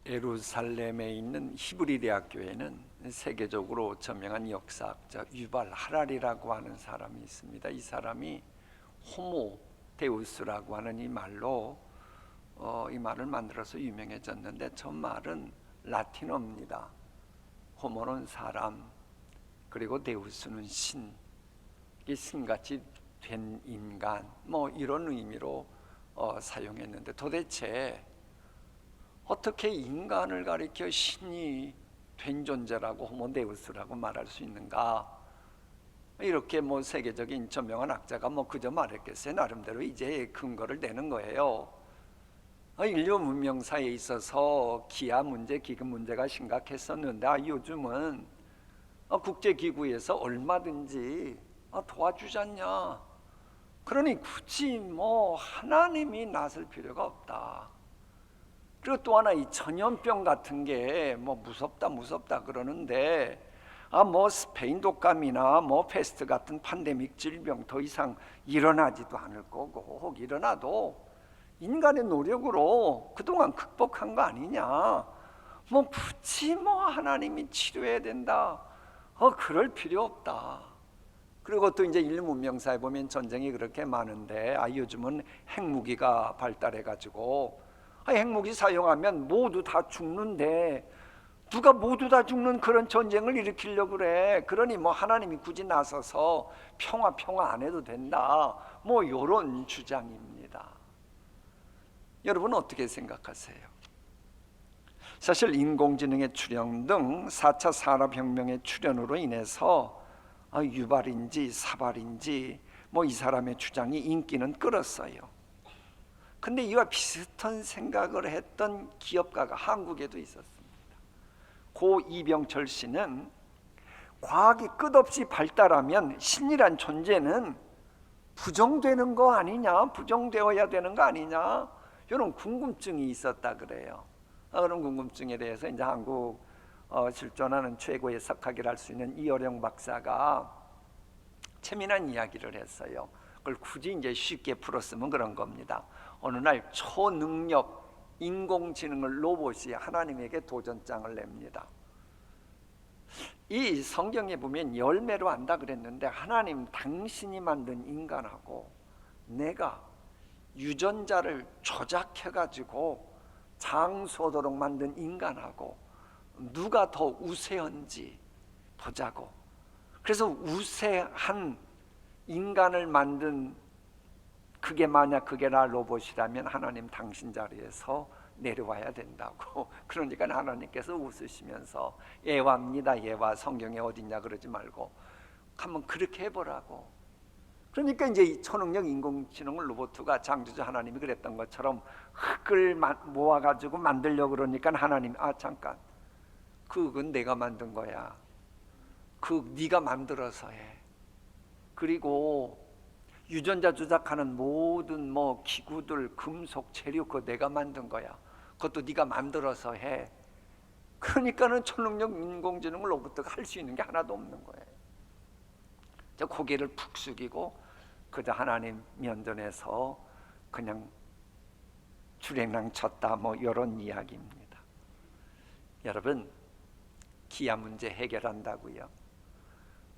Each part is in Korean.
예루살렘에 있는 히브리 대학교에는 세계적으로 저명한 역사학자 유발 하랄이라고 하는 사람이 있습니다. 이 사람이 호모 데우스라고 하는 이 말로 이 말을 만들어서 유명해졌는데, 저 말은 라틴어입니다. 호모는 사람, 그리고 데우스는 신, 이 신같이 된 인간, 뭐 이런 의미로 사용했는데, 도대체 어떻게 인간을 가리켜 신이 된 존재라고 호모데우스라고 말할 수 있는가? 이렇게 뭐 세계적인 저명한 학자가 뭐 그저 말했겠어요. 나름대로 이제 근거를 내는 거예요. 인류 문명사에 있어서 기아 문제, 기근 문제가 심각했었는데 요즘은 국제기구에서 얼마든지 도와주잖냐. 그러니 굳이 뭐 하나님이 나설 필요가 없다. 그리고 또 하나, 이 전염병 같은 게 뭐 무섭다 그러는데, 뭐 스페인 독감이나 뭐 패스트 같은 팬데믹 질병 더 이상 일어나지도 않을 거고, 혹 일어나도 인간의 노력으로 그동안 극복한 거 아니냐. 뭐 굳이 뭐 하나님이 치료해야 된다, 그럴 필요 없다. 그리고 또 이제 인류 문명사에 보면 전쟁이 그렇게 많은데 요즘은 핵무기가 발달해 가지고 핵무기 사용하면 모두 다 죽는데, 누가 모두 다 죽는 그런 전쟁을 일으키려고 그래. 그러니 뭐 하나님이 굳이 나서서 평화 안 해도 된다, 뭐 이런 주장입니다. 여러분 어떻게 생각하세요? 사실 인공지능의 출현 등 4차 산업혁명의 출현으로 인해서 유발인지 사발인지 뭐 이 사람의 주장이 인기는 끌었어요. 근데 이와 비슷한 생각을 했던 기업가가 한국에도 있었습니다. 고 이병철 씨는 과학이 끝없이 발달하면 신이란 존재는 부정되는 거 아니냐, 부정되어야 되는 거 아니냐, 이런 궁금증이 있었다 그래요. 그런 궁금증에 대해서 이제 한국 실존하는 최고의 석학이라 할 수 있는 이어령 박사가 재미난 이야기를 했어요. 그걸 굳이 이제 쉽게 풀었으면 그런 겁니다. 어느 날 초능력 인공지능을 로봇이 하나님에게 도전장을 냅니다. 이 성경에 보면 열매로 안다 그랬는데, 하나님 당신이 만든 인간하고 내가 유전자를 조작해가지고 장수하도록 만든 인간하고 누가 더 우세한지 보자고. 그래서 우세한 인간을 만든 그게 만약 그게 나 로봇이라면 하나님 당신 자리에서 내려와야 된다고. 그러니까 하나님께서 웃으시면서 예화입니다. 예화, 성경에 어딨냐 그러지 말고 한번 그렇게 해보라고. 그러니까 이제 이 초능력 인공지능 로봇가 창조주 하나님이 그랬던 것처럼 흙을 모아가지고 만들려고 그러니까 하나님 잠깐, 그건 내가 만든 거야. 네가 만들어서 해. 그리고 유전자 조작하는 모든 뭐 기구들, 금속, 재료, 그거 내가 만든 거야. 그것도 네가 만들어서 해. 그러니까는 초능력 인공지능 로봇가 할 수 있는 게 하나도 없는 거예요. 저 고개를 푹 숙이고 그저 하나님 면전에서 그냥 주랭랑 쳤다, 뭐 이런 이야기입니다. 여러분, 기아 문제 해결한다고요?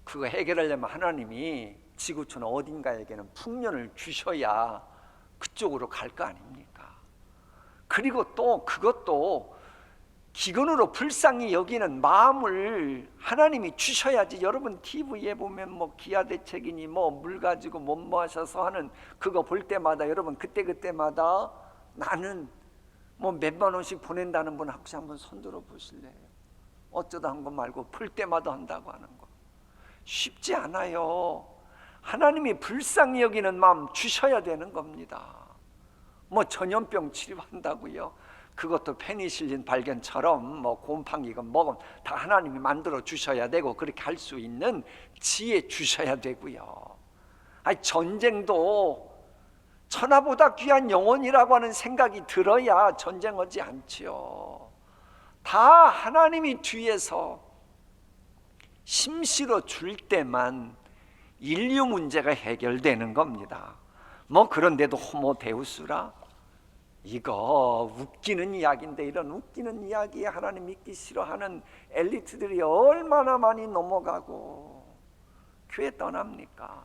그거 해결하려면 하나님이 지구촌 어딘가에게는 풍년을 주셔야 그쪽으로 갈 거 아닙니까? 그리고 또 그것도 기근으로 불쌍히 여기는 마음을 하나님이 주셔야지. 여러분 TV에 보면 뭐 기아대책이니 뭐 물 가지고 못 마셔서 하는 그거 볼 때마다 여러분 그때마다 나는 뭐 몇만 원씩 보낸다는 분 혹시 한번 손들어 보실래요? 어쩌다 한 거 말고 볼 때마다 한다고 하는 거 쉽지 않아요. 하나님이 불쌍히 여기는 마음 주셔야 되는 겁니다. 뭐 전염병 치료한다고요? 그것도 페니실린 발견처럼 뭐 곰팡이건 뭐건 다 하나님이 만들어 주셔야 되고, 그렇게 할 수 있는 지혜 주셔야 되고요. 전쟁도 천하보다 귀한 영혼이라고 하는 생각이 들어야 전쟁하지 않지요. 다 하나님이 뒤에서 심실어 줄 때만 인류 문제가 해결되는 겁니다. 뭐 그런데도 호모 데우스라 이거 웃기는 이야기인데 이런 웃기는 이야기에 하나님 믿기 싫어하는 엘리트들이 얼마나 많이 넘어가고 교회 떠납니까?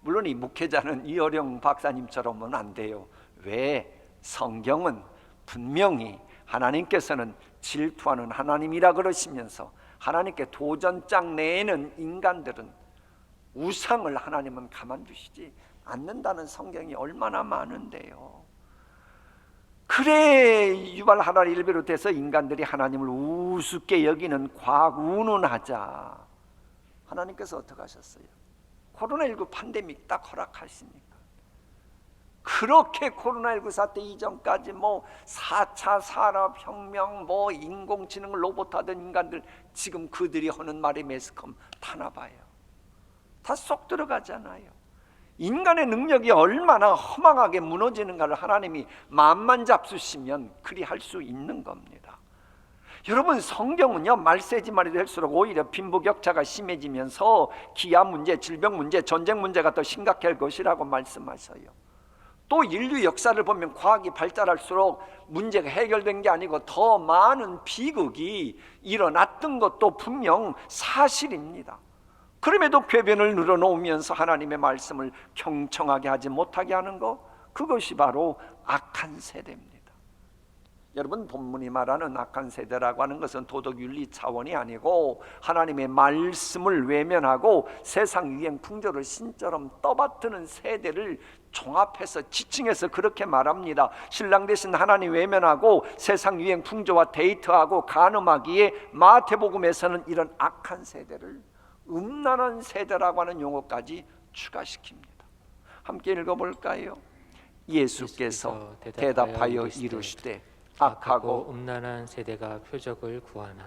물론 이 목회자는 이어령 박사님처럼은 안 돼요. 왜? 성경은 분명히 하나님께서는 질투하는 하나님이라 그러시면서 하나님께 도전장 내에는 인간들은 우상을 하나님은 가만두시지 않는다는 성경이 얼마나 많은데요. 그래 유발 하라리를 비롯해서 인간들이 하나님을 우습게 여기는 과운운하자 하나님께서 어떻게 하셨어요? 코로나19 팬데믹 딱 허락하시니까 그렇게 코로나19 사태 이전까지 4차 산업혁명 인공지능 로봇 하던 인간들 지금 그들이 하는 말이 매스컴 타나봐요. 다 쏙 들어가잖아요. 인간의 능력이 얼마나 허망하게 무너지는가를 하나님이 마음만 잡수시면 그리 할 수 있는 겁니다. 여러분 성경은요 말세지 말이 될수록 오히려 빈부격차가 심해지면서 기아 문제, 질병 문제, 전쟁 문제가 더 심각할 것이라고 말씀하셔요. 또 인류 역사를 보면 과학이 발달할수록 문제가 해결된 게 아니고 더 많은 비극이 일어났던 것도 분명 사실입니다. 그럼에도 궤변을 늘어놓으면서 하나님의 말씀을 경청하게 하지 못하게 하는 것, 그것이 바로 악한 세대입니다. 여러분 본문이 말하는 악한 세대라고 하는 것은 도덕윤리 차원이 아니고 하나님의 말씀을 외면하고 세상 유행 풍조를 신처럼 떠받드는 세대를 종합해서 지칭해서 그렇게 말합니다. 신랑 대신 하나님 외면하고 세상 유행 풍조와 데이트하고 간음하기에 마태복음에서는 이런 악한 세대를 음란한 세대라고 하는 용어까지 추가시킵니다. 함께 읽어볼까요? 예수께서 대답하여 이르시되 악하고 음란한 세대가 표적을 구하나.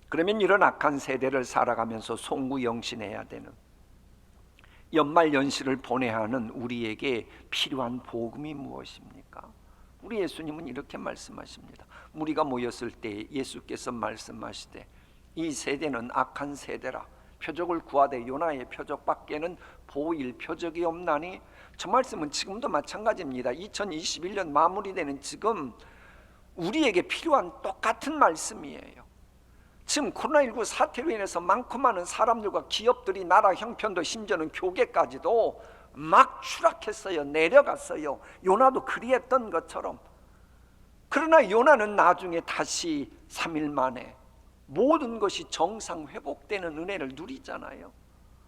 그러면 이런 악한 세대를 살아가면서 송구영신해야 되는 연말연시를 보내야 하는 우리에게 필요한 복음이 무엇입니까? 우리 예수님은 이렇게 말씀하십니다. 무리가 모였을 때 예수께서 말씀하시되 이 세대는 악한 세대라. 표적을 구하되 요나의 표적밖에는 보일 표적이 없나니. 저 말씀은 지금도 마찬가지입니다. 2021년 마무리되는 지금 우리에게 필요한 똑같은 말씀이에요. 지금 코로나19 사태로 인해서 많고 많은 사람들과 기업들이 나라 형편도 심지어는 교계까지도 막 추락했어요. 내려갔어요. 요나도 그리했던 것처럼. 그러나 요나는 나중에 다시 3일 만에 모든 것이 정상 회복되는 은혜를 누리잖아요.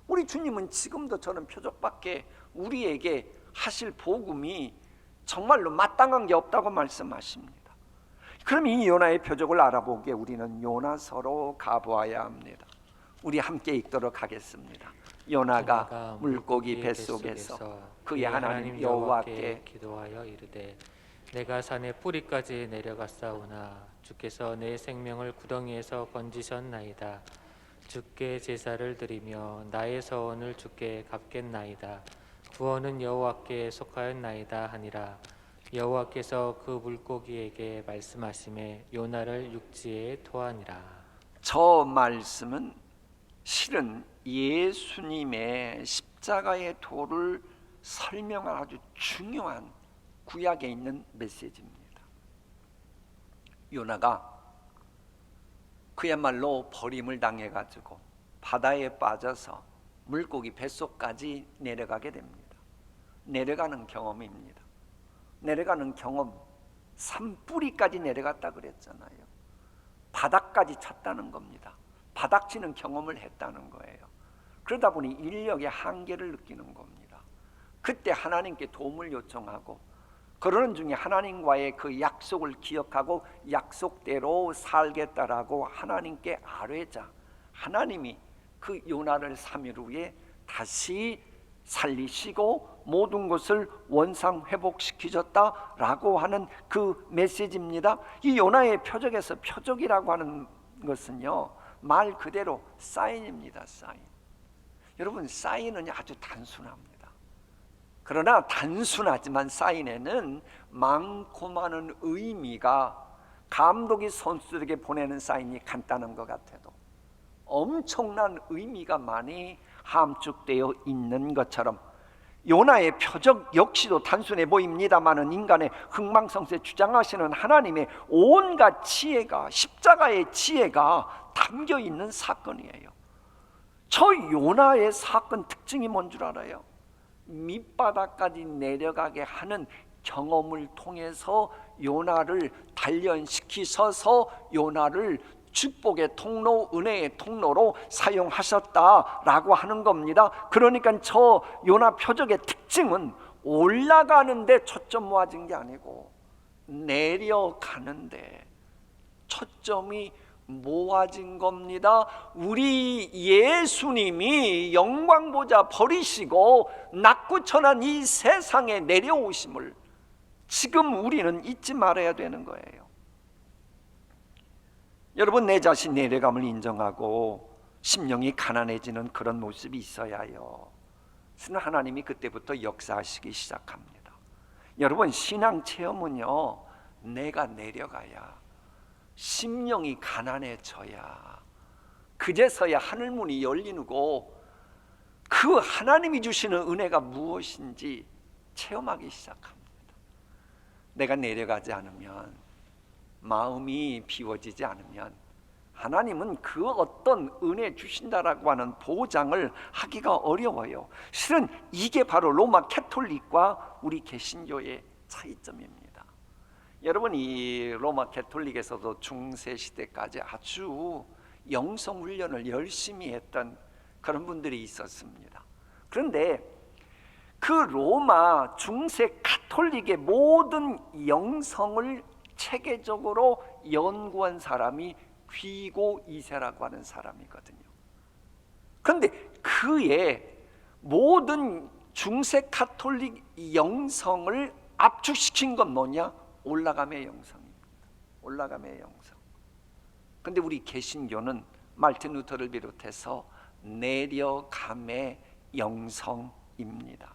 우리 주님은 지금도 저는 표적밖에 우리에게 하실 복음이 정말로 마땅한 게 없다고 말씀하십니다. 그럼 이 요나의 표적을 알아보기에 우리는 요나서로 가보아야 합니다. 우리 함께 읽도록 하겠습니다. 요나가 물고기 뱃속에서 그의 하나님 여호와께 기도하여 이르되 내가 산의 뿌리까지 내려갔사오나 주께서 내 생명을 구덩이에서 건지셨나이다. 주께 제사를 드리며 나의 서원을 주께 갚겠나이다. 구원은 여호와께 속하였나이다 하니라. 여호와께서 그 물고기에게 말씀하시매 요나를 육지에 토하니라. 저 말씀은 실은 예수님의 십자가의 도를 설명할 아주 중요한 구약에 있는 메시지입니다. 요나가 그야말로 버림을 당해가지고 바다에 빠져서 물고기 뱃속까지 내려가게 됩니다. 내려가는 경험입니다. 내려가는 경험, 산뿌리까지 내려갔다 그랬잖아요. 바닥까지 쳤다는 겁니다. 바닥치는 경험을 했다는 거예요. 그러다 보니 인력의 한계를 느끼는 겁니다. 그때 하나님께 도움을 요청하고 그러는 중에 하나님과의 그 약속을 기억하고 약속대로 살겠다라고 하나님께 아뢰자 하나님이 그 요나를 3일 후에 다시 살리시고 모든 것을 원상 회복시키셨다라고 하는 그 메시지입니다. 이 요나의 표적에서 표적이라고 하는 것은요 말 그대로 사인입니다. 사인. 여러분 사인은 아주 단순합니다. 그러나 단순하지만 사인에는 많고 많은 의미가 감독이 선수들에게 보내는 사인이 간단한 것 같아도 엄청난 의미가 많이 함축되어 있는 것처럼 요나의 표적 역시도 단순해 보입니다마는 인간의 흥망성쇠 주장하시는 하나님의 온갖 지혜가, 십자가의 지혜가 담겨 있는 사건이에요. 저 요나의 사건 특징이 뭔 줄 알아요? 밑바닥까지 내려가게 하는 경험을 통해서 요나를 단련시키셔서 요나를 축복의 통로, 은혜의 통로로 사용하셨다라고 하는 겁니다. 그러니까 저 요나 표적의 특징은 올라가는 데 초점 모아진 게 아니고 내려가는데 초점이 모아진 겁니다. 우리 예수님이 영광보좌 버리시고 낙구천한 이 세상에 내려오심을 지금 우리는 잊지 말아야 되는 거예요. 여러분, 내 자신 내려감을 인정하고 심령이 가난해지는 그런 모습이 있어야 해요. 하나님이 그때부터 역사하시기 시작합니다. 여러분, 신앙 체험은요, 내가 내려가야, 심령이 가난해져야, 그제서야 하늘문이 열리고 그 하나님이 주시는 은혜가 무엇인지 체험하기 시작합니다. 내가 내려가지 않으면, 마음이 비워지지 않으면 하나님은 그 어떤 은혜 주신다라고 하는 보장을 하기가 어려워요. 실은 이게 바로 로마 캐톨릭과 우리 개신교의 차이점입니다. 여러분, 이 로마 캐톨릭에서도 중세 시대까지 아주 영성 훈련을 열심히 했던 그런 분들이 있었습니다. 그런데 그 로마 중세 카톨릭의 모든 영성을 체계적으로 연구한 사람이 귀고 2세라고 하는 사람이거든요. 그런데 그의 모든 중세 카톨릭 영성을 압축시킨 건 뭐냐? 올라감의 영성입니다. 올라감의 영성. 그런데 우리 개신교는 말틴 루터를 비롯해서 내려감의 영성입니다.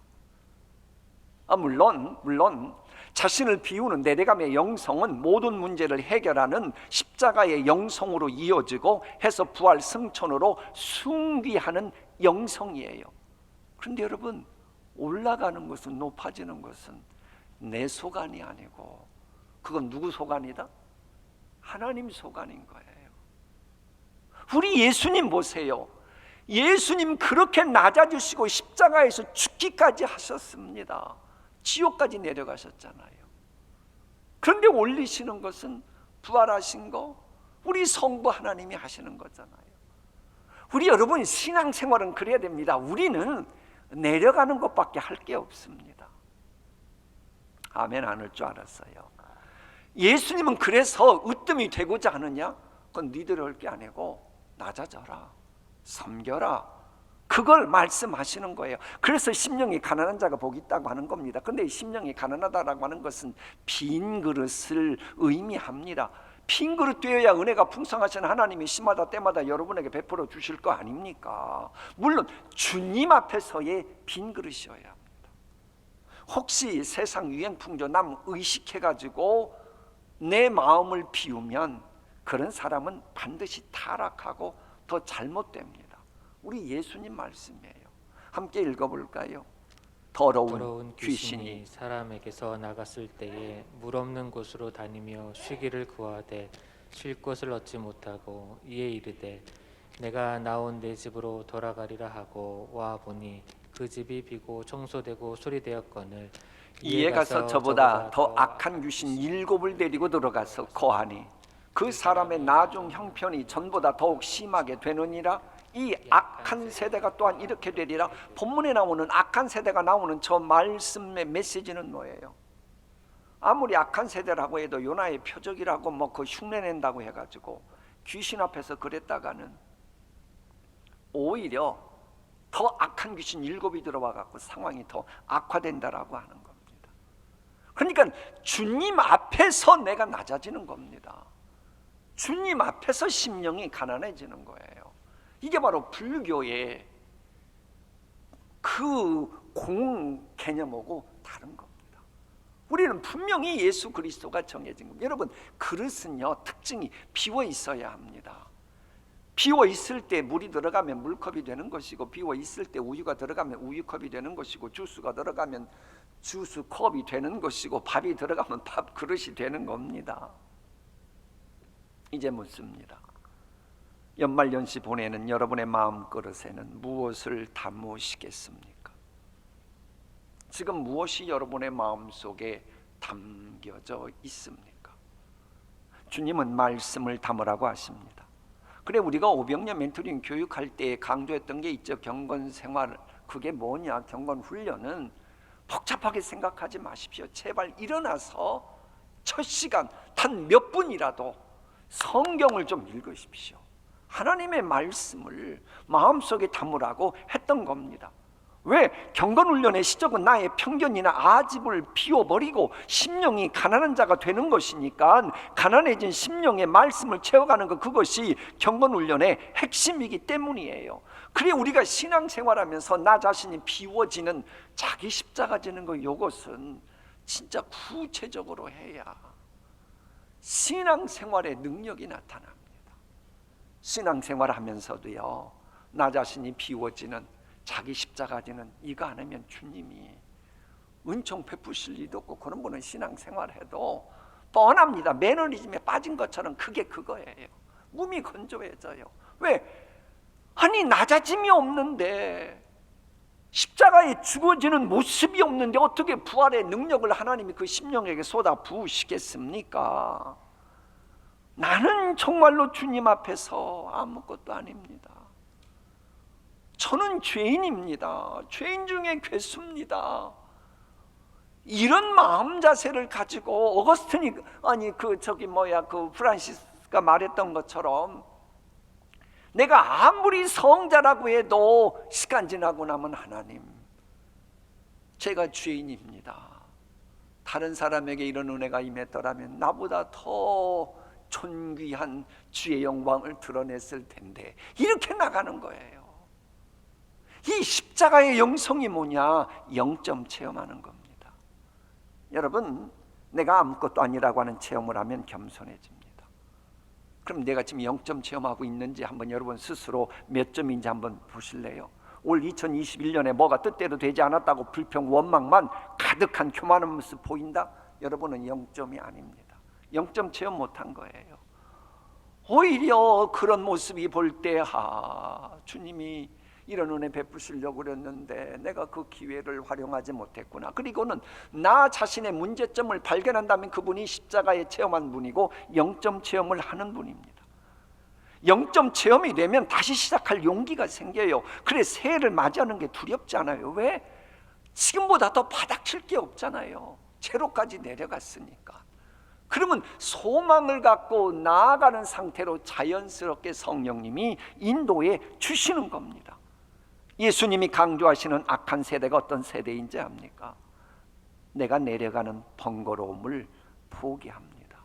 물론 자신을 비우는 내려감의 영성은 모든 문제를 해결하는 십자가의 영성으로 이어지고 해서 부활 승천으로 숭귀하는 영성이에요. 그런데 여러분, 올라가는 것은, 높아지는 것은 내 소관이 아니고 그건 누구 소관이다? 하나님 소관인 거예요. 우리 예수님 보세요. 예수님 그렇게 낮아지시고 십자가에서 죽기까지 하셨습니다. 지옥까지 내려가셨잖아요. 그런데 올리시는 것은 부활하신 거, 우리 성부 하나님이 하시는 거잖아요. 우리 여러분, 신앙생활은 그래야 됩니다. 우리는 내려가는 것밖에 할 게 없습니다. 아멘 안 할 줄 알았어요. 예수님은 그래서 으뜸이 되고자 하느냐? 그건 니들이 할 게 아니고 낮아져라, 섬겨라, 그걸 말씀하시는 거예요. 그래서 심령이 가난한 자가 복이 있다고 하는 겁니다. 그런데 이 심령이 가난하다라고 하는 것은 빈 그릇을 의미합니다. 빈 그릇 되어야 은혜가 풍성하신 하나님이 시마다 때마다 여러분에게 베풀어 주실 거 아닙니까? 물론 주님 앞에서의 빈 그릇이어야 합니다. 혹시 세상 유행풍조 남 의식해가지고 내 마음을 비우면 그런 사람은 반드시 타락하고 더 잘못됩니다. 우리 예수님 말씀이에요. 함께 읽어볼까요? 더러운 귀신이 사람에게서 나갔을 때에 물 없는 곳으로 다니며 쉬기를 구하되 쉴 곳을 얻지 못하고 이에 이르되 내가 나온 내 집으로 돌아가리라 하고 와 보니 그 집이 비고 청소되고 수리되었거늘 이에 가서 저보다 더 악한 귀신 7을 데리고 들어가서 거하니 그 사람의 나중 형편이 전보다 더욱 심하게 되느니라. 이 악한 세대가 또한 이렇게 되리라. 본문에 나오는 악한 세대가 나오는 저 말씀의 메시지는 뭐예요? 아무리 악한 세대라고 해도 요나의 표적이라고 그 흉내낸다고 해가지고 귀신 앞에서 그랬다가는 오히려 더 악한 귀신 7이 들어와 갖고 상황이 더 악화된다라고 하는 겁니다. 그러니까 주님 앞에서 내가 낮아지는 겁니다. 주님 앞에서 심령이 가난해지는 거예요. 이게 바로 불교의 그 공 개념하고 다른 겁니다. 우리는 분명히 예수 그리스도가 정해진 겁니다. 여러분, 그릇은요, 특징이 비워 있어야 합니다. 비워 있을 때 물이 들어가면 물컵이 되는 것이고, 비워 있을 때 우유가 들어가면 우유컵이 되는 것이고, 주스가 들어가면 주스컵이 되는 것이고, 밥이 들어가면 밥 그릇이 되는 겁니다. 이제 묻습니다. 연말연시 보내는 여러분의 마음 그릇에는 무엇을 담으시겠습니까? 지금 무엇이 여러분의 마음속에 담겨져 있습니까? 주님은 말씀을 담으라고 하십니다. 그래, 우리가 500년 멘토링 교육할 때 강조했던 게 있죠. 경건생활, 그게 뭐냐? 경건훈련은 복잡하게 생각하지 마십시오. 제발 일어나서 첫 시간 단 몇 분이라도 성경을 좀 읽으십시오. 하나님의 말씀을 마음속에 담으라고 했던 겁니다. 왜? 경건훈련의 시작은 나의 편견이나 아집을 비워버리고 심령이 가난한 자가 되는 것이니까, 가난해진 심령의 말씀을 채워가는 것, 그것이 경건훈련의 핵심이기 때문이에요. 그래, 우리가 신앙생활하면서 나 자신이 비워지는, 자기 십자가 지는 것, 이것은 진짜 구체적으로 해야 신앙생활의 능력이 나타납니다. 신앙생활하면서도요, 나 자신이 비워지는, 자기 십자가 지는, 이거 안 하면 주님이 은총 베푸실 리도 없고, 그런 분은 신앙생활해도 뻔합니다. 매너리즘에 빠진 것처럼 그게 그거예요. 몸이 건조해져요. 왜? 아니, 낮아짐이 없는데, 십자가에 죽어지는 모습이 없는데 어떻게 부활의 능력을 하나님이 그 심령에게 쏟아 부으시겠습니까? 나는 정말로 주님 앞에서 아무것도 아닙니다. 저는 죄인입니다. 죄인 중에 괴수입니다. 이런 마음 자세를 가지고 어거스틴이, 아니 그 프란시스가 말했던 것처럼, 내가 아무리 성자라고 해도 시간 지나고 나면, 하나님, 제가 죄인입니다. 다른 사람에게 이런 은혜가 임했더라면 나보다 더 존귀한 주의 영광을 드러냈을 텐데, 이렇게 나가는 거예요. 이 십자가의 영성이 뭐냐? 영점 체험하는 겁니다. 여러분, 내가 아무것도 아니라고 하는 체험을 하면 겸손해집니다. 그럼 내가 지금 영점 체험하고 있는지 한번 여러분 스스로 몇 점인지 한번 보실래요? 올 2021년에 뭐가 뜻대로 되지 않았다고 불평, 원망만 가득한 교만한 모습 보인다? 여러분은 영점이 아닙니다. 영점 체험 못한 거예요. 오히려 그런 모습이 볼 때, 주님이 이런 은혜 베푸시려고 그랬는데 내가 그 기회를 활용하지 못했구나. 그리고는 나 자신의 문제점을 발견한다면 그분이 십자가에 체험한 분이고 영점 체험을 하는 분입니다. 영점 체험이 되면 다시 시작할 용기가 생겨요. 그래, 새해를 맞이하는 게 두렵지 않아요. 왜? 지금보다 더 바닥칠 게 없잖아요. 제로까지 내려갔으니까. 그러면 소망을 갖고 나아가는 상태로 자연스럽게 성령님이 인도해 주시는 겁니다. 예수님이 강조하시는 악한 세대가 어떤 세대인지 압니까? 내가 내려가는 번거로움을 포기합니다.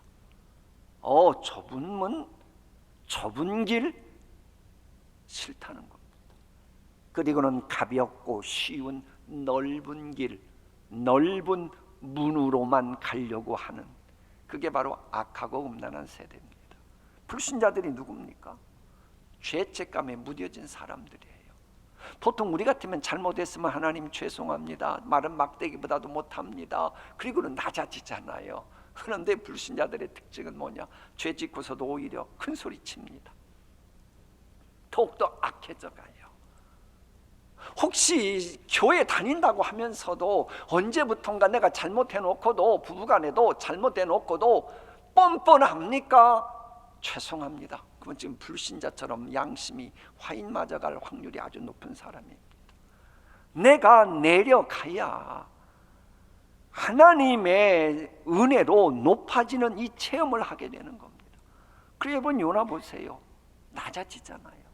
좁은 길 싫다는 겁니다. 그리고는 가볍고 쉬운 넓은 길, 넓은 문으로만 가려고 하는, 그게 바로 악하고 음란한 세대입니다. 불신자들이 누굽니까? 죄책감에 무뎌진 사람들이에요. 보통 우리 같으면 잘못했으면 하나님 죄송합니다, 마른 막대기보다도 못합니다, 그리고는 낮아지잖아요. 그런데 불신자들의 특징은 뭐냐? 죄 짓고서도 오히려 큰 소리 칩니다. 더욱더 악해져 가요. 혹시 교회 다닌다고 하면서도 언제부턴가 내가 잘못해놓고도, 부부간에도 잘못해놓고도 뻔뻔합니까? 죄송합니다. 그건 지금 불신자처럼 양심이 화인 맞아갈 확률이 아주 높은 사람입니다. 내가 내려가야 하나님의 은혜로 높아지는 이 체험을 하게 되는 겁니다. 그래, 여러분 요나 보세요. 낮아지잖아요.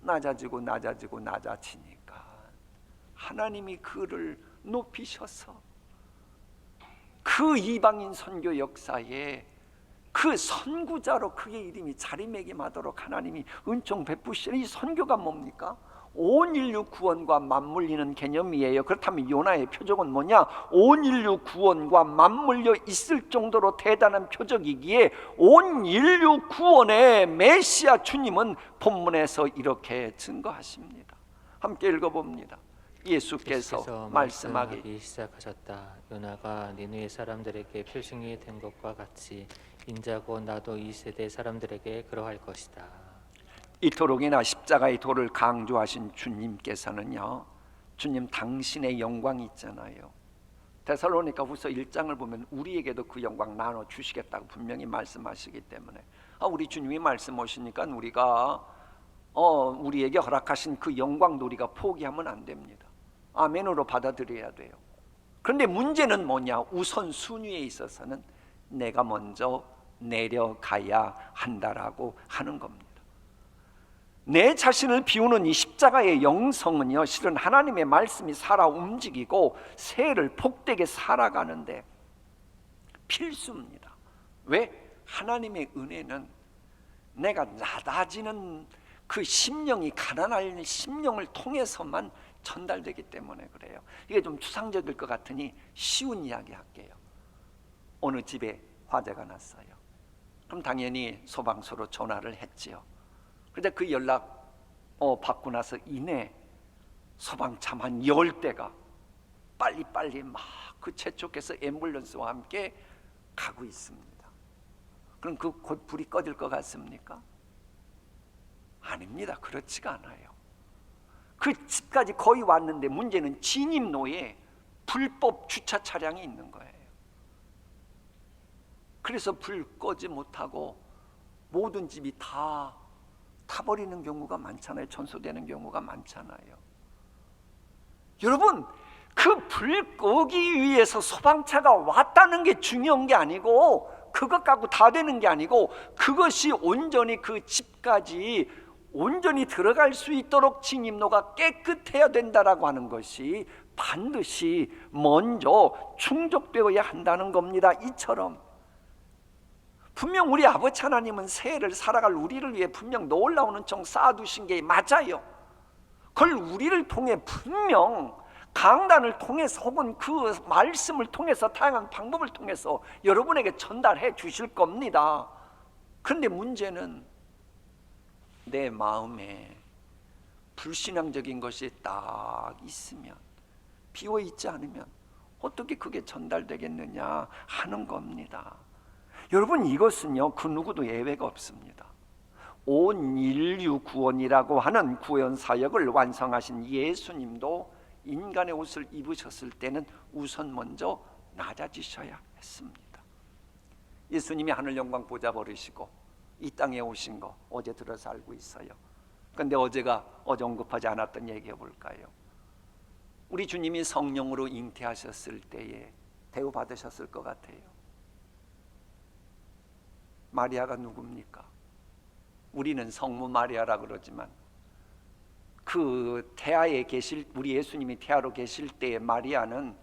낮아지니까 하나님이 그를 높이셔서 그 이방인 선교 역사에 그 선구자로 그의 이름이 자리매김하도록 하나님이 은총 베푸시는 이 선교가 뭡니까? 온 인류 구원과 맞물리는 개념이에요. 그렇다면 요나의 표적은 뭐냐? 온 인류 구원과 맞물려 있을 정도로 대단한 표적이기에 온 인류 구원의 메시아 주님은 본문에서 이렇게 증거하십니다. 함께 읽어봅니다. 예수께서 말씀하기 시작하셨다. 요나가 니느웨 사람들에게 표징이 된 것과 같이 인자고 나도 이 세대 사람들에게 그러할 것이다. 이토록이나 십자가의 도를 강조하신 주님께서는요, 주님 당신의 영광이 있잖아요. 데살로니가 후서 1장을 보면 우리에게도 그 영광 나눠 주시겠다고 분명히 말씀하시기 때문에 우리 주님이 말씀하시니까 우리가 우리에게 허락하신 그 영광도 우리가 포기하면 안 됩니다. 아멘으로 받아들여야 돼요. 그런데 문제는 뭐냐? 우선순위에 있어서는 내가 먼저 내려가야 한다라고 하는 겁니다. 내 자신을 비우는 이 십자가의 영성은요, 실은 하나님의 말씀이 살아 움직이고 새를 복되게 살아가는데 필수입니다. 왜? 하나님의 은혜는 내가 낮아지는 그 심령이 가난할 심령을 통해서만 전달되기 때문에 그래요. 이게 좀 추상적일 것 같으니 쉬운 이야기 할게요. 어느 집에 화재가 났어요. 그럼 당연히 소방서로 전화를 했지요. 그런데 그 연락 받고 나서 이내 소방차만 10대가 빨리빨리 막 그 재촉해서 앰뷸런스와 함께 가고 있습니다. 그럼 그 곧 불이 꺼질 것 같습니까? 아닙니다. 그렇지가 않아요. 그 집까지 거의 왔는데 문제는 진입로에 불법 주차 차량이 있는 거예요. 그래서 불 꺼지 못하고 모든 집이 다 타버리는 경우가 많잖아요. 전소되는 경우가 많잖아요. 여러분, 그 불 끄기 위해서 소방차가 왔다는 게 중요한 게 아니고, 그것 갖고 다 되는 게 아니고, 그것이 온전히 그 집까지 온전히 들어갈 수 있도록 진입로가 깨끗해야 된다라고 하는 것이 반드시 먼저 충족되어야 한다는 겁니다. 이처럼 분명 우리 아버지 하나님은 새해를 살아갈 우리를 위해 분명 놀라운 정 쌓아두신 게 맞아요. 그걸 우리를 통해 분명 강단을 통해서 혹은 그 말씀을 통해서 다양한 방법을 통해서 여러분에게 전달해 주실 겁니다. 그런데 문제는 내 마음에 불신앙적인 것이 딱 있으면, 비워있지 않으면 어떻게 그게 전달되겠느냐 하는 겁니다. 여러분, 이것은요, 그 누구도 예외가 없습니다. 온 인류 구원이라고 하는 구원 사역을 완성하신 예수님도 인간의 옷을 입으셨을 때는 우선 먼저 낮아지셔야 했습니다. 예수님이 하늘 영광 보좌 버리시고 이 땅에 오신 거 어제 들어서 알고 있어요. 그런데 어제 언급하지 않았던 얘기해 볼까요? 우리 주님이 성령으로 잉태하셨을 때에 대우 받으셨을 것 같아요. 마리아가 누굽니까? 우리는 성모 마리아라 그러지만 그 태아에 계실, 우리 예수님이 태아로 계실 때의 마리아는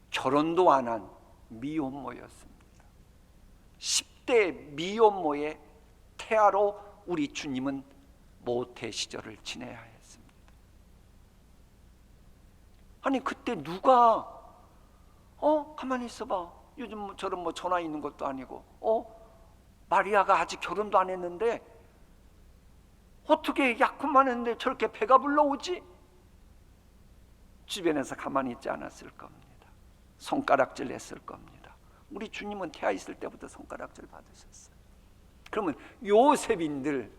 결혼도 안 한 미혼모였습니다. 10대 미혼모의 태아로 우리 주님은 모태 시절을 지내야 했습니다. 아니, 그때 누가 가만히 있어봐, 요즘 저런 전화 있는 것도 아니고 마리아가 아직 결혼도 안 했는데 어떻게 약혼만 했는데 저렇게 배가 불러오지? 주변에서 가만히 있지 않았을 겁니다. 손가락질 했을 겁니다. 우리 주님은 태아 있을 때부터 손가락질 받으셨어요. 그러면 요셉인들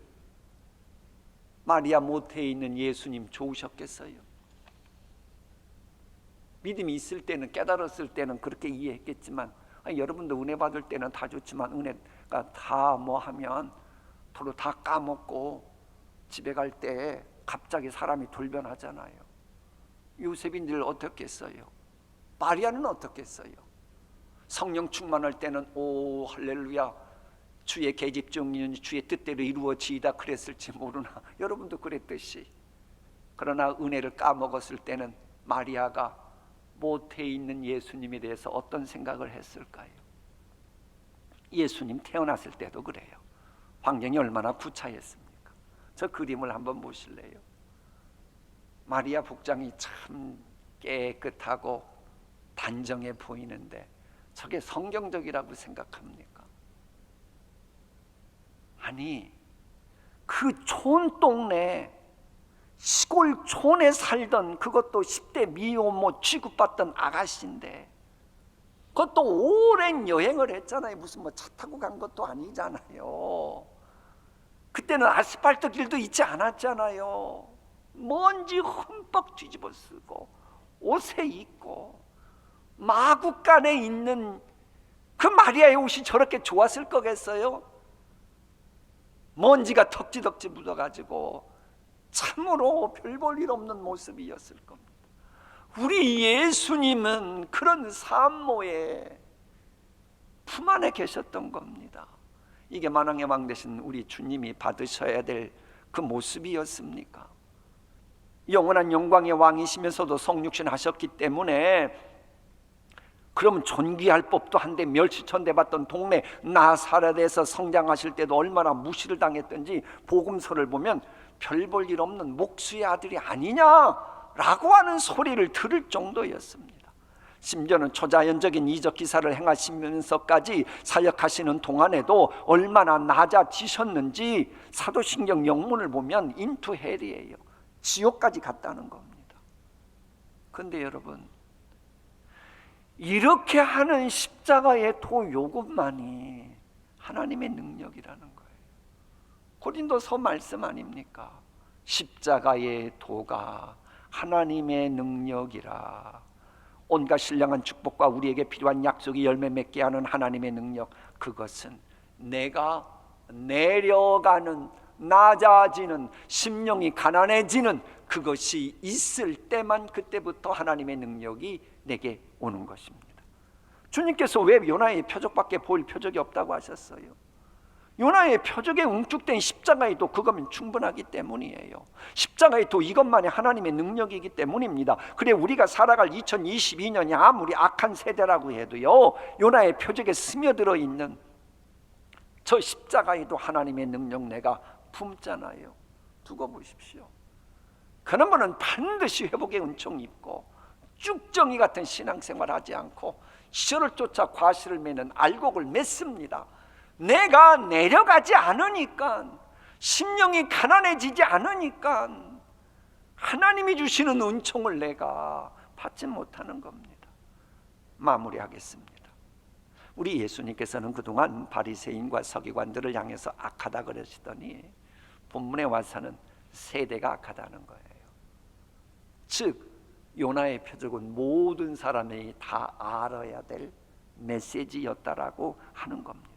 마리아 모태에 있는 예수님 좋으셨겠어요? 믿음이 있을 때는, 깨달았을 때는 그렇게 이해했겠지만, 여러분도 은혜 받을 때는 다 좋지만 은혜가 다 하면 도로 다 까먹고 집에 갈 때 갑자기 사람이 돌변하잖아요. 요셉인들 어떻겠어요? 마리아는 어떻겠어요? 성령 충만할 때는 오 할렐루야, 주의 계집종이니 주의 뜻대로 이루어지이다 그랬을지 모르나 여러분도 그랬듯이, 그러나 은혜를 까먹었을 때는 마리아가 모태에 있는 예수님에 대해서 어떤 생각을 했을까요? 예수님 태어났을 때도 그래요. 환경이 얼마나 구차했습니까? 저 그림을 한번 보실래요? 마리아 복장이 참 깨끗하고 단정해 보이는데 저게 성경적이라고 생각합니까? 아니, 그 촌동네 시골 촌에 살던, 그것도 10대 미혼모 취급받던 아가씨인데, 그것도 오랜 여행을 했잖아요. 무슨 뭐 차 타고 간 것도 아니잖아요. 그때는 아스팔트 길도 있지 않았잖아요. 먼지 흠뻑 뒤집어 쓰고 옷에 입고 마구간에 있는 그 마리아의 옷이 저렇게 좋았을 거겠어요? 먼지가 덕지덕지 묻어가지고 참으로 별 볼 일 없는 모습이었을 겁니다. 우리 예수님은 그런 산모의 품 안에 계셨던 겁니다. 이게 만왕의 왕 되신 우리 주님이 받으셔야 될 그 모습이었습니까? 영원한 영광의 왕이시면서도 성육신 하셨기 때문에 그럼 존귀할 법도 한데 멸시천대 받던 동네 나사렛에서 성장하실 때도 얼마나 무시를 당했던지 복음서를 보면 별 볼 일 없는 목수의 아들이 아니냐라고 하는 소리를 들을 정도였습니다. 심지어는 초자연적인 이적 기사를 행하시면서까지 사역하시는 동안에도 얼마나 낮아지셨는지 사도신경 영문을 보면 인투 헬이에요. 지옥까지 갔다는 겁니다. 그런데 여러분, 이렇게 하는 십자가의 도 요것만이 하나님의 능력이라는 거예요. 고린도서 말씀 아닙니까? 십자가의 도가 하나님의 능력이라. 온갖 신령한 축복과 우리에게 필요한 약속이 열매 맺게 하는 하나님의 능력, 그것은 내가 내려가는, 낮아지는, 심령이 가난해지는 그것이 있을 때만, 그때부터 하나님의 능력이 내게 오는 것입니다. 주님께서 왜 요나의 표적밖에 보일 표적이 없다고 하셨어요? 요나의 표적에 응축된 십자가의 도, 그거면 충분하기 때문이에요. 십자가의 도, 이것만이 하나님의 능력이기 때문입니다. 그래 우리가 살아갈 2022년이 아무리 악한 세대라고 해도요, 요나의 표적에 스며들어 있는 저 십자가의 도, 하나님의 능력 내가 품잖아요. 두고 보십시오. 그런 분은 반드시 회복의 은총 입고 쭉정이 같은 신앙생활 하지 않고 시절을 쫓아 과실을 맺는 알곡을 맺습니다. 내가 내려가지 않으니까, 심령이 가난해지지 않으니까 하나님이 주시는 은총을 내가 받지 못하는 겁니다. 마무리하겠습니다. 우리 예수님께서는 그동안 바리새인과 서기관들을 향해서 악하다 그러시더니 본문에 와서는 세대가 악하다는 거예요. 즉 요나의 표적은 모든 사람이 다 알아야 될 메시지였다라고 하는 겁니다.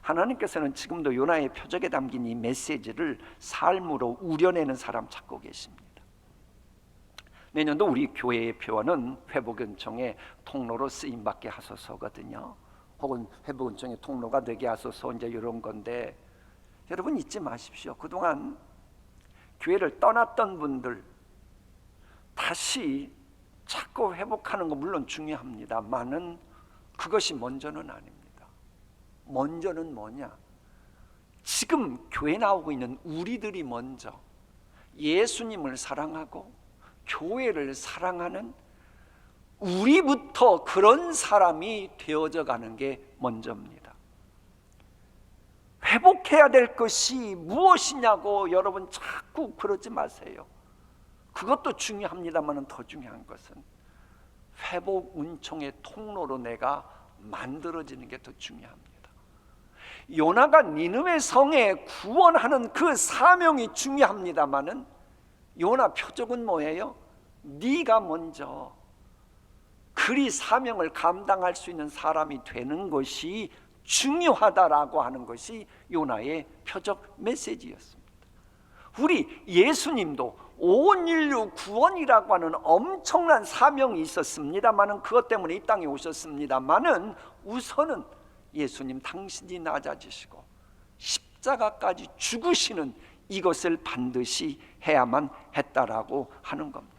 하나님께서는 지금도 요나의 표적에 담긴 이 메시지를 삶으로 우려내는 사람 찾고 계십니다. 내년도 우리 교회의 표어는 회복은총의 통로로 쓰임받게 하소서거든요. 혹은 회복은총의 통로가 되게 하소서, 이제 이런 건데, 여러분 잊지 마십시오. 그동안 교회를 떠났던 분들 다시 찾고 회복하는 거 물론 중요합니다만은 그것이 먼저는 아닙니다. 먼저는 뭐냐? 지금 교회 나오고 있는 우리들이 먼저 예수님을 사랑하고 교회를 사랑하는 우리부터 그런 사람이 되어져 가는 게 먼저입니다. 회복해야 될 것이 무엇이냐고 여러분 자꾸 그러지 마세요. 그것도 중요합니다만 더 중요한 것은 회복 은총의 통로로 내가 만들어지는 게 더 중요합니다. 요나가 니느웨 성에 구원하는 그 사명이 중요합니다만은 요나 표적은 뭐예요? 네가 먼저 그리 사명을 감당할 수 있는 사람이 되는 것이 중요하다라고 하는 것이 요나의 표적 메시지였습니다. 우리 예수님도 온 인류 구원이라고 하는 엄청난 사명이 있었습니다만은 그것 때문에 이 땅에 오셨습니다만은 우선은 예수님 당신이 낮아지시고 십자가까지 죽으시는 이것을 반드시 해야만 했다라고 하는 겁니다.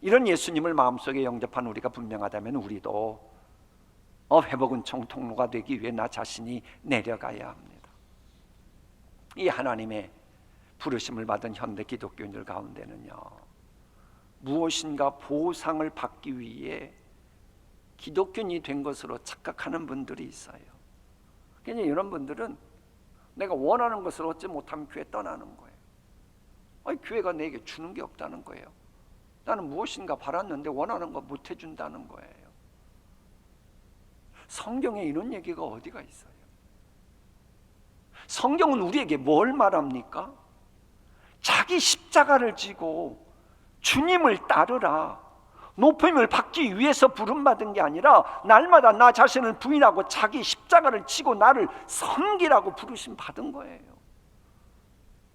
이런 예수님을 마음속에 영접한 우리가 분명하다면 우리도 회복은총 통로가 되기 위해 나 자신이 내려가야 합니다. 이 하나님의 부르심을 받은 현대 기독교인들 가운데는요, 무엇인가 보상을 받기 위해 기독교인이 된 것으로 착각하는 분들이 있어요. 그러니까 이런 분들은 내가 원하는 것을 얻지 못하면 교회 떠나는 거예요. 아니, 교회가 내게 주는 게 없다는 거예요. 나는 무엇인가 바랐는데 원하는 거 못 해준다는 거예요. 성경에 이런 얘기가 어디가 있어요? 성경은 우리에게 뭘 말합니까? 자기 십자가를 지고 주님을 따르라, 높임을 받기 위해서 부름받은 게 아니라 날마다 나 자신을 부인하고 자기 십자가를 지고 나를 섬기라고 부르심 받은 거예요.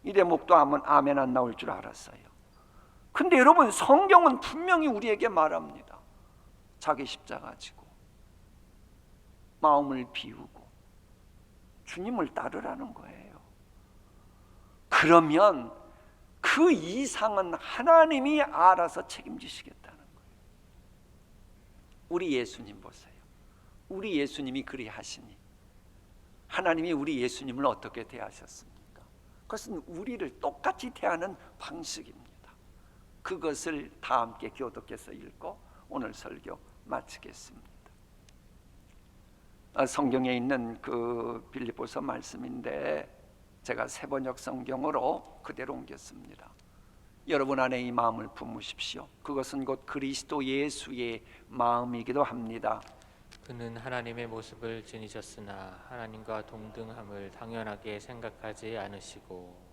이 대목도 아멘 안 나올 줄 알았어요. 근데 여러분, 성경은 분명히 우리에게 말합니다. 자기 십자가 지고 마음을 비우고 주님을 따르라는 거예요. 그러면 그 이상은 하나님이 알아서 책임지시겠다는 거예요. 우리 예수님 보세요. 우리 예수님이 그리 하시니 하나님이 우리 예수님을 어떻게 대하셨습니까? 그것은 우리를 똑같이 대하는 방식입니다. 그것을 다 함께 교독해서 읽고 오늘 설교 마치겠습니다. 성경에 있는 그 빌립보서 말씀인데 제가 세번역 성경으로 그대로 옮겼습니다. 여러분 안에 이 마음을 품으십시오. 그것은 곧 그리스도 예수의 마음이기도 합니다. 그는 하나님의 모습을 지니셨으나 하나님과 동등함을 당연하게 생각하지 않으시고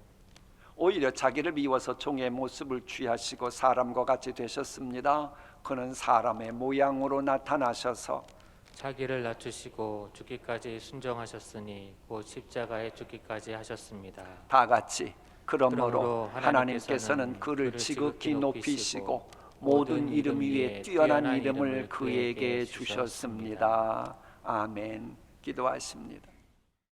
오히려 자기를 비워서 종의 모습을 취하시고 사람과 같이 되셨습니다. 그는 사람의 모양으로 나타나셔서 자기를 낮추시고 죽기까지 순종하셨으니 곧 십자가에 죽기까지 하셨습니다. 다 같이 그러므로 그러므로 하나님께서는 그를 지극히 높이시고 모든 이름 위에 뛰어난 이름을 그에게 주셨습니다. 아멘. 기도하십니다.